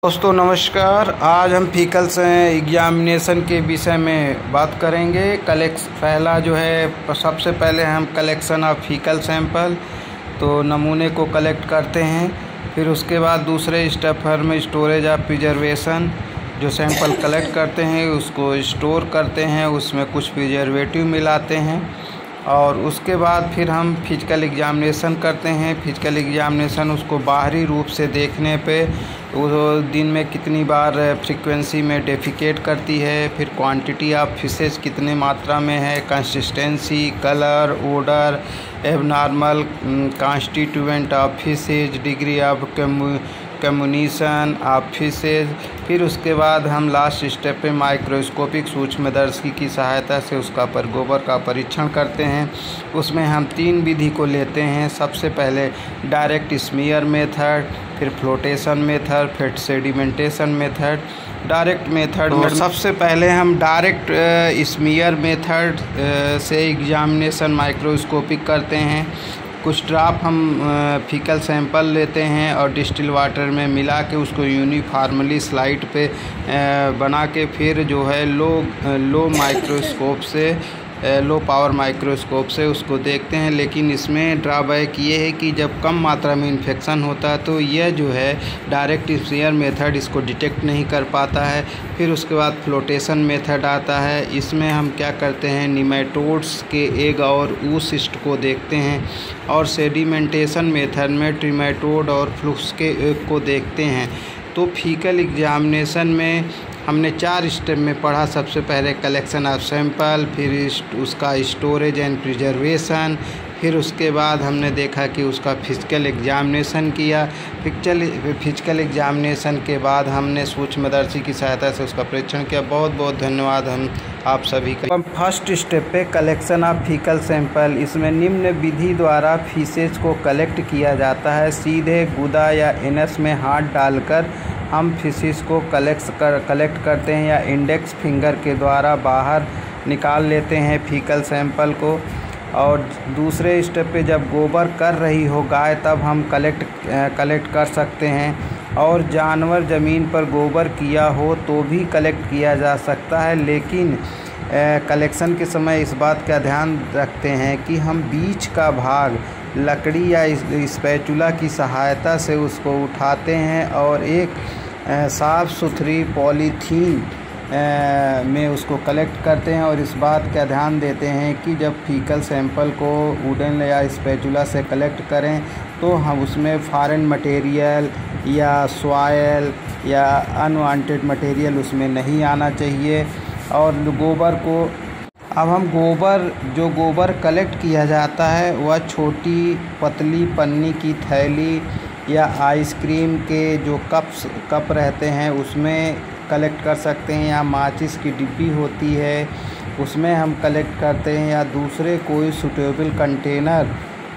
दोस्तों नमस्कार। आज हम फीकल्स एग्जामिनेशन के विषय में बात करेंगे। पहला जो है सबसे पहले हम कलेक्शन ऑफ फीकल सैंपल, तो नमूने को कलेक्ट करते हैं। फिर उसके बाद दूसरे स्टेप में स्टोरेज ऑफ प्रिजर्वेशन, जो सैंपल कलेक्ट करते हैं उसको स्टोर करते हैं, उसमें कुछ प्रिजर्वेटिव मिलाते हैं और उसके बाद फिर हम फिजिकल एग्जामिनेशन करते हैं। फिजिकल एग्जामिनेशन उसको बाहरी रूप से देखने पे वो दिन में कितनी बार फ्रीक्वेंसी में डेफिकेट करती है, फिर क्वांटिटी ऑफ फिशेज कितने मात्रा में है, consistency, colour, odour, abnormal constituent of faeces, degree of comminution of faeces. फिर उसके बाद हम लास्ट स्टेप पे माइक्रोस्कोपिक सूक्ष्मदर्शी की सहायता से उसका गोबर का परीक्षण करते हैं। उसमें हम 3 विधि को लेते हैं। सबसे पहले डायरेक्ट स्मीयर मेथड, फिर फ्लोटेशन मेथड, फिर सेडिमेंटेशन मेथड। डायरेक्ट मेथड में सबसे पहले हम डायरेक्ट स्मीयर मेथड से एग्जामिनेशन माइक्रोस्कोपिक करते हैं। कुछ ड्रॉप हम फीकल सैंपल लेते हैं और डिस्टिल वाटर में मिला के उसको यूनिफॉर्मली स्लाइड पे बना के फिर जो है लो माइक्रोस्कोप से लो पावर माइक्रोस्कोप से उसको देखते हैं। लेकिन इसमें ड्रॉबैक ये है कि जब कम मात्रा में इन्फेक्शन होता है तो यह जो है डायरेक्ट स्मीयर मेथड इसको डिटेक्ट नहीं कर पाता है। फिर उसके बाद फ्लोटेशन मेथड आता है। इसमें हम क्या करते हैं, निमेटोड्स के एग और ऊसिस्ट को देखते हैं और सेडिमेंटेशन मेथड में ट्रिमेटोड और फ्लूक्स के एग को देखते हैं। तो फीकल एग्जामिनेशन में हमने 4 स्टेप में पढ़ा। सबसे पहले कलेक्शन ऑफ सैंपल, फिर उसका स्टोरेज एंड प्रिजर्वेशन, फिर उसके बाद हमने देखा कि उसका फिजिकल एग्जामिनेशन किया। फिजिकल एग्जामिनेशन के बाद हमने सूक्ष्मदर्शी की सहायता से उसका परीक्षण किया। बहुत बहुत धन्यवाद हम आप सभी का। फर्स्ट स्टेप पे कलेक्शन ऑफ फीकल सैंपल, इसमें निम्न विधि द्वारा फिशेज को कलेक्ट किया जाता है। सीधे गुदा या एनस में हाथ डालकर हम फिशेज को कलेक्ट करते हैं या इंडेक्स फिंगर के द्वारा बाहर निकाल लेते हैं फीकल सैंपल को। और दूसरे स्टेप पे जब गोबर कर रही हो गाय तब हम कलेक्ट कर सकते हैं। और जानवर ज़मीन पर गोबर किया हो तो भी कलेक्ट किया जा सकता है। लेकिन कलेक्शन के समय इस बात का ध्यान रखते हैं कि हम बीच का भाग लकड़ी या स्पैचुला की सहायता से उसको उठाते हैं और एक साफ़ सुथरी पॉलीथीन में उसको कलेक्ट करते हैं। और इस बात का ध्यान देते हैं कि जब फीकल सैंपल को वुडन या स्पैचुला से कलेक्ट करें तो हम उसमें फॉरेन मटेरियल या सॉयल या अनवांटेड मटेरियल उसमें नहीं आना चाहिए। और गोबर को अब हम जो गोबर कलेक्ट किया जाता है वह छोटी पतली पन्नी की थैली या आइसक्रीम के जो कप रहते हैं उसमें कलेक्ट कर सकते हैं, या माचिस की डिब्बी होती है उसमें हम कलेक्ट करते हैं, या दूसरे कोई सूटेबल कंटेनर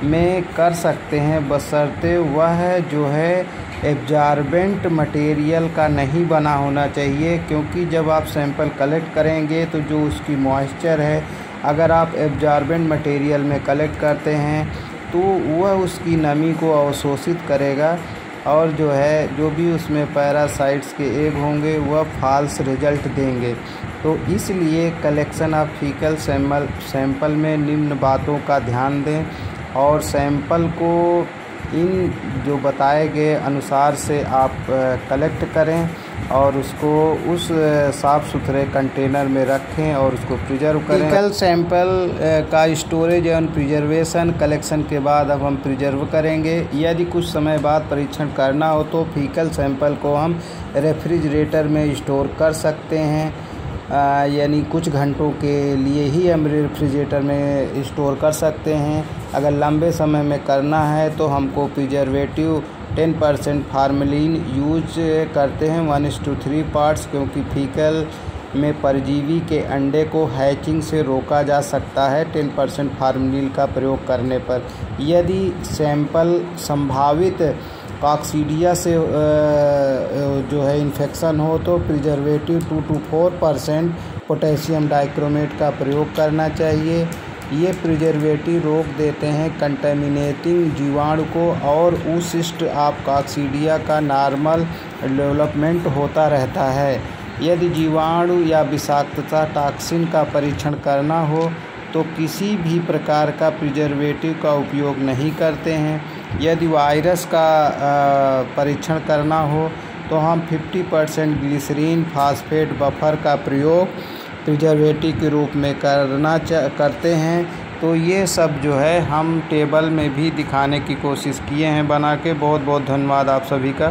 में कर सकते हैं, बशर्ते वह जो है एब्जॉर्बेंट मटेरियल का नहीं बना होना चाहिए। क्योंकि जब आप सैंपल कलेक्ट करेंगे तो जो उसकी मॉइस्चर है, अगर आप एब्जॉर्बेंट मटेरियल में कलेक्ट करते हैं तो वह उसकी नमी को अवशोषित करेगा और जो भी उसमें पैरासाइट्स के एग होंगे वह फॉल्स रिजल्ट देंगे। तो इसलिए कलेक्शन ऑफ फीकल सैंपल में निम्न बातों का ध्यान दें और सैंपल को इन जो बताए गए अनुसार से आप कलेक्ट करें और उसको उस साफ़ सुथरे कंटेनर में रखें और उसको प्रिजर्व करें। फीकल सैंपल का स्टोरेज एवं प्रिजर्वेशन कलेक्शन के बाद अब हम प्रिजर्व करेंगे। यदि कुछ समय बाद परीक्षण करना हो तो फीकल सैंपल को हम रेफ्रिजरेटर में स्टोर कर सकते हैं, यानी कुछ घंटों के लिए ही हम रेफ्रिजरेटर में स्टोर कर सकते हैं। अगर लंबे समय में करना है तो हमको प्रिजर्वेटिव 10% फार्मेलिन यूज करते हैं 1:3 पार्ट्स, क्योंकि फीकल में परजीवी के अंडे को हैचिंग से रोका जा सकता है 10% फार्मेलिन का प्रयोग करने पर। यदि सैंपल संभावित कॉक्सीडिया से जो है इन्फेक्शन हो तो प्रिजर्वेटिव 2 to 4% पोटेशियम डाइक्रोमेट का प्रयोग करना चाहिए। ये प्रिजर्वेटिव रोक देते हैं कंटेमिनेटिंग जीवाणु को और उसिस्ट ऑफ कॉक्सीडिया का नॉर्मल डेवलपमेंट होता रहता है। यदि जीवाणु या विषाक्तता टॉक्सिन का परीक्षण करना हो तो किसी भी प्रकार का प्रिजर्वेटिव का उपयोग नहीं करते हैं। यदि वायरस का परीक्षण करना हो तो हम 50% ग्लिसरीन फॉस्फेट बफर का प्रयोग प्रिजर्वेटिव के रूप में करते हैं। तो ये सब जो है हम टेबल में भी दिखाने की कोशिश किए हैं बना के। बहुत बहुत धन्यवाद आप सभी का।